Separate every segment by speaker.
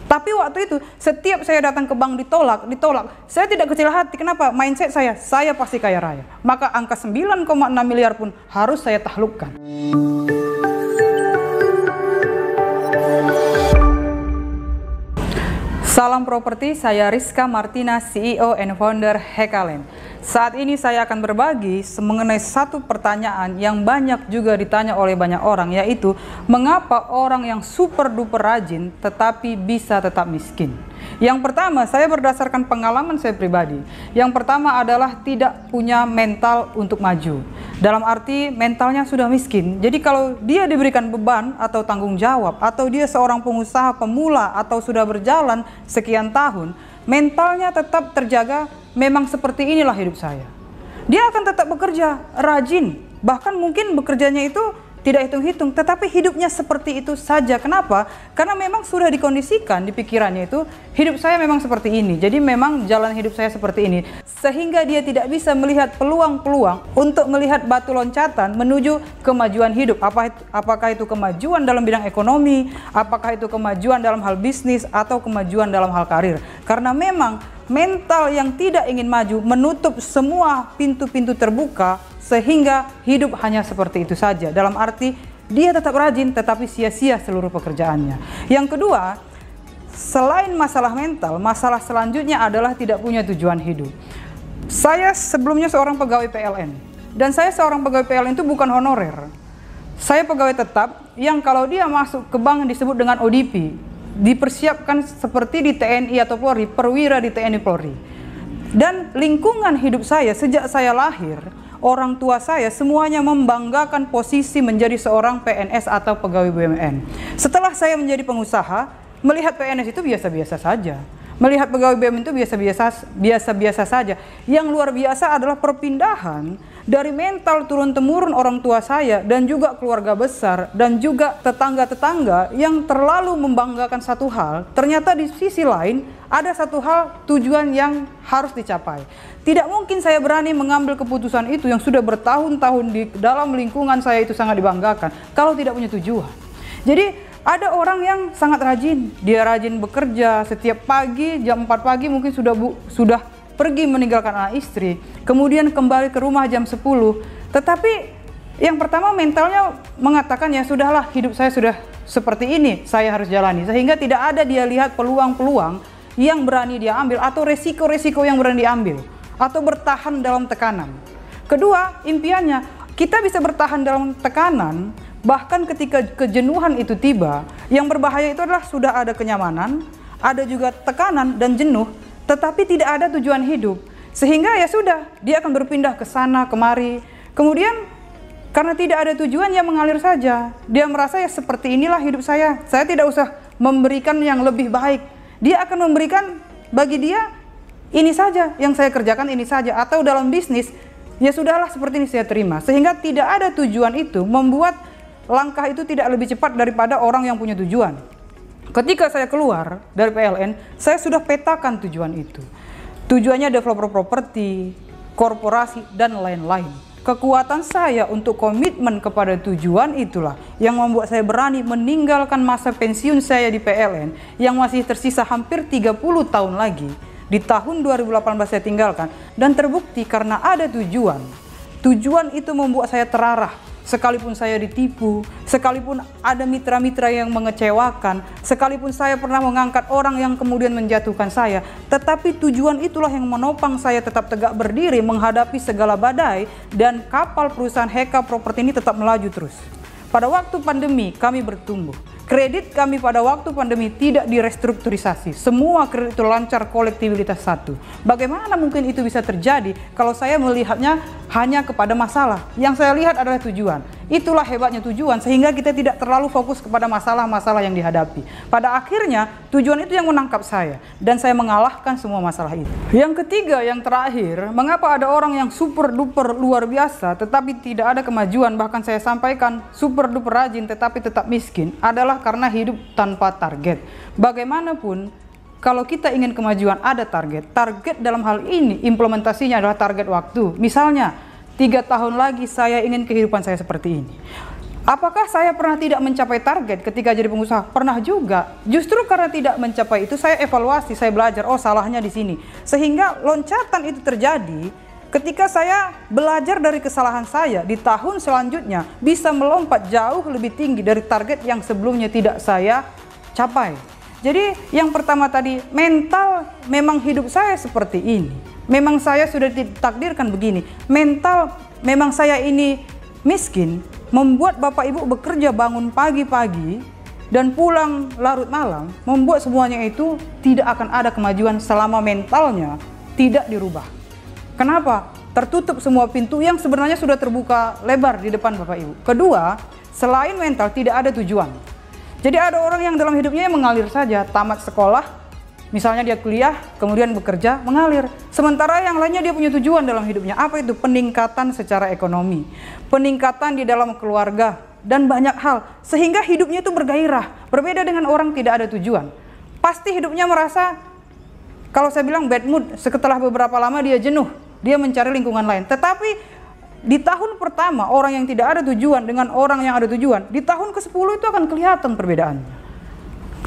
Speaker 1: Tapi waktu itu setiap saya datang ke bank ditolak. Saya tidak kecil hati. Kenapa? Mindset saya pasti kaya raya. Maka angka 9,6 miliar pun harus saya taklukkan. Salam properti, saya Rizka Martina, CEO and Founder Hekalen. Saat ini saya akan berbagi mengenai satu pertanyaan yang banyak juga ditanya oleh banyak orang, yaitu mengapa orang yang super duper rajin tetapi bisa tetap miskin. Yang pertama, saya berdasarkan pengalaman saya pribadi. Yang pertama adalah tidak punya mental untuk maju. Dalam arti mentalnya sudah miskin. Jadi kalau dia diberikan beban atau tanggung jawab, atau dia seorang pengusaha pemula atau sudah berjalan sekian tahun, mentalnya tetap terjaga. Memang seperti inilah hidup saya. Dia akan tetap bekerja, rajin. Bahkan mungkin bekerjanya itu tidak hitung-hitung, tetapi hidupnya seperti itu saja. Kenapa? Karena memang sudah dikondisikan di pikirannya itu, hidup saya memang seperti ini. Jadi memang jalan hidup saya seperti ini. Sehingga dia tidak bisa melihat peluang-peluang untuk melihat batu loncatan menuju kemajuan hidup. Apakah itu kemajuan dalam bidang ekonomi, apakah itu kemajuan dalam hal bisnis, atau kemajuan dalam hal karir. Karena memang mental yang tidak ingin maju menutup semua pintu-pintu terbuka, sehingga hidup hanya seperti itu saja. Dalam arti dia tetap rajin tetapi sia-sia seluruh pekerjaannya. Yang kedua, selain masalah mental, masalah selanjutnya adalah tidak punya tujuan hidup. Saya sebelumnya seorang pegawai PLN, dan saya seorang pegawai PLN itu bukan honorer. Saya pegawai tetap yang kalau dia masuk ke bank disebut dengan ODP, dipersiapkan seperti di TNI atau Polri, perwira di TNI Polri. Dan lingkungan hidup saya sejak saya lahir, orang tua saya semuanya membanggakan posisi menjadi seorang PNS atau pegawai BUMN. Setelah saya menjadi pengusaha, melihat PNS itu biasa-biasa saja. Melihat pegawai BUMN itu biasa-biasa saja. Yang luar biasa adalah perpindahan dari mental turun-temurun orang tua saya dan juga keluarga besar dan juga tetangga-tetangga yang terlalu membanggakan satu hal. Ternyata di sisi lain ada satu hal, tujuan yang harus dicapai. Tidak mungkin saya berani mengambil keputusan itu yang sudah bertahun-tahun di dalam lingkungan saya itu sangat dibanggakan kalau tidak punya tujuan. Jadi ada orang yang sangat rajin, dia rajin bekerja setiap pagi, jam 4 pagi mungkin sudah pergi meninggalkan anak istri, kemudian kembali ke rumah jam 10. Tetapi yang pertama mentalnya mengatakan ya sudahlah, hidup saya sudah seperti ini, saya harus jalani. Sehingga tidak ada dia lihat peluang-peluang yang berani dia ambil atau resiko-resiko yang berani diambil atau bertahan dalam tekanan. Kedua, impiannya kita bisa bertahan dalam tekanan. Bahkan ketika kejenuhan itu tiba, yang berbahaya itu adalah sudah ada kenyamanan, ada juga tekanan dan jenuh, tetapi tidak ada tujuan hidup. Sehingga ya sudah, dia akan berpindah ke sana kemari. Kemudian karena tidak ada tujuan, ya mengalir saja. Dia merasa ya seperti inilah hidup saya tidak usah memberikan yang lebih baik. Dia akan memberikan bagi dia ini saja yang saya kerjakan, ini saja. Atau dalam bisnis, ya sudahlah seperti ini saya terima. Sehingga tidak ada tujuan itu membuat langkah itu tidak lebih cepat daripada orang yang punya tujuan. Ketika saya keluar dari PLN, saya sudah petakan tujuan itu. Tujuannya developer properti, korporasi, dan lain-lain. Kekuatan saya untuk komitmen kepada tujuan itulah yang membuat saya berani meninggalkan masa pensiun saya di PLN yang masih tersisa hampir 30 tahun lagi. Di tahun 2018 saya tinggalkan, dan terbukti karena ada tujuan. Tujuan itu membuat saya terarah. Sekalipun saya ditipu, sekalipun ada mitra-mitra yang mengecewakan, sekalipun saya pernah mengangkat orang yang kemudian menjatuhkan saya, tetapi tujuan itulah yang menopang saya tetap tegak berdiri menghadapi segala badai, dan kapal perusahaan Heka Properti ini tetap melaju terus. Pada waktu pandemi kami bertumbuh. Kredit kami pada waktu pandemi tidak direstrukturisasi. Semua kredit itu lancar, kolektibilitas satu. Bagaimana mungkin itu bisa terjadi kalau saya melihatnya hanya kepada masalah? Yang saya lihat adalah tujuan. Itulah hebatnya tujuan, sehingga kita tidak terlalu fokus kepada masalah-masalah yang dihadapi. Pada akhirnya tujuan itu yang menangkap saya, dan saya mengalahkan semua masalah itu. Yang ketiga, yang terakhir, mengapa ada orang yang super duper luar biasa tetapi tidak ada kemajuan, bahkan saya sampaikan super duper rajin tetapi tetap miskin, adalah karena hidup tanpa target. Bagaimanapun, kalau kita ingin kemajuan ada target. Target dalam hal ini implementasinya adalah target waktu. Misalnya 3 tahun lagi saya ingin kehidupan saya seperti ini. Apakah saya pernah tidak mencapai target ketika jadi pengusaha? Pernah juga. Justru karena tidak mencapai itu, saya evaluasi, saya belajar, oh salahnya di sini. Sehingga loncatan itu terjadi ketika saya belajar dari kesalahan saya, di tahun selanjutnya bisa melompat jauh lebih tinggi dari target yang sebelumnya tidak saya capai. Jadi yang pertama tadi, mental, memang hidup saya seperti ini. Memang saya sudah ditakdirkan begini. Mental, memang saya ini miskin, membuat Bapak Ibu bekerja bangun pagi-pagi dan pulang larut malam, membuat semuanya itu tidak akan ada kemajuan selama mentalnya tidak dirubah. Kenapa? Tertutup semua pintu yang sebenarnya sudah terbuka lebar di depan Bapak Ibu. Kedua, selain mental, tidak ada tujuan. Jadi ada orang yang dalam hidupnya mengalir saja, tamat sekolah, misalnya dia kuliah, kemudian bekerja, mengalir. Sementara yang lainnya dia punya tujuan dalam hidupnya. Apa itu? Peningkatan secara ekonomi, peningkatan di dalam keluarga, dan banyak hal. Sehingga hidupnya itu bergairah. Berbeda dengan orang tidak ada tujuan. Pasti hidupnya merasa, kalau saya bilang bad mood, setelah beberapa lama dia jenuh, dia mencari lingkungan lain. Tetapi di tahun pertama, orang yang tidak ada tujuan dengan orang yang ada tujuan, di tahun ke-10 itu akan kelihatan perbedaannya.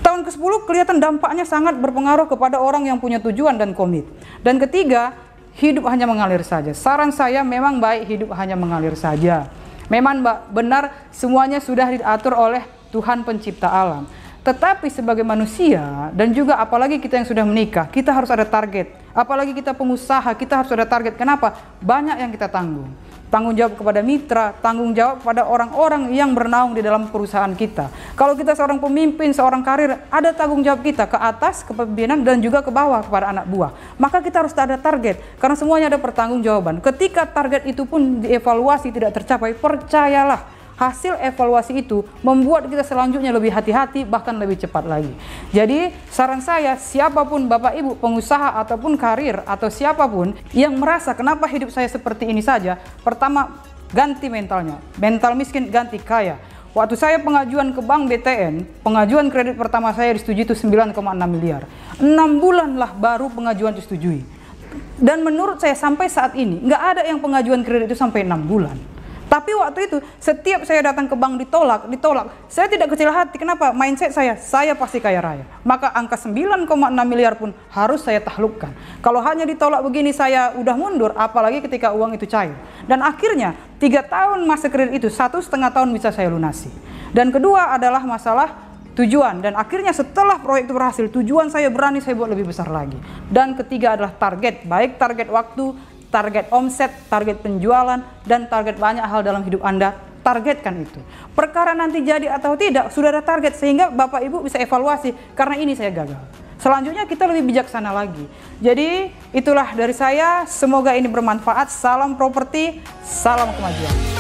Speaker 1: Tahun ke-10 kelihatan dampaknya sangat berpengaruh kepada orang yang punya tujuan dan komit. Dan ketiga, hidup hanya mengalir saja. Saran saya memang baik hidup hanya mengalir saja. Memang benar semuanya sudah diatur oleh Tuhan pencipta alam. Tetapi sebagai manusia dan juga apalagi kita yang sudah menikah, kita harus ada target. Apalagi kita pengusaha, kita harus ada target. Kenapa? Banyak yang kita tanggung. Tanggung jawab kepada mitra, tanggung jawab pada orang-orang yang bernaung di dalam perusahaan kita. Kalau kita seorang pemimpin, seorang karir, ada tanggung jawab kita ke atas, ke pimpinan, dan juga ke bawah kepada anak buah. Maka kita harus ada target, karena semuanya ada pertanggungjawaban. Ketika target itu pun dievaluasi tidak tercapai, percayalah, hasil evaluasi itu membuat kita selanjutnya lebih hati-hati, bahkan lebih cepat lagi. Jadi saran saya, siapapun Bapak Ibu pengusaha ataupun karir atau siapapun yang merasa kenapa hidup saya seperti ini saja, pertama ganti mentalnya. Mental miskin ganti kaya. Waktu saya pengajuan ke Bank BTN, pengajuan kredit pertama saya disetujui itu 9,6 miliar. 6 bulan lah baru pengajuan disetujui. Dan menurut saya sampai saat ini nggak ada yang pengajuan kredit itu sampai 6 bulan. Tapi waktu itu setiap saya datang ke bank ditolak. Saya tidak kecil hati. Kenapa? Mindset saya pasti kaya raya. Maka angka 9,6 miliar pun harus saya taklukkan. Kalau hanya ditolak begini saya udah mundur, apalagi ketika uang itu cair. Dan akhirnya 3 tahun masa kredit itu 1,5 tahun bisa saya lunasi. Dan kedua adalah masalah tujuan. Dan akhirnya setelah proyek itu berhasil, tujuan saya berani saya buat lebih besar lagi. Dan ketiga adalah target, baik target waktu, target omset, target penjualan, dan target banyak hal dalam hidup Anda. Targetkan itu. Perkara nanti jadi atau tidak, sudah ada target sehingga Bapak Ibu bisa evaluasi, karena ini saya gagal. Selanjutnya kita lebih bijaksana lagi. Jadi itulah dari saya, semoga ini bermanfaat. Salam properti, salam kemajuan.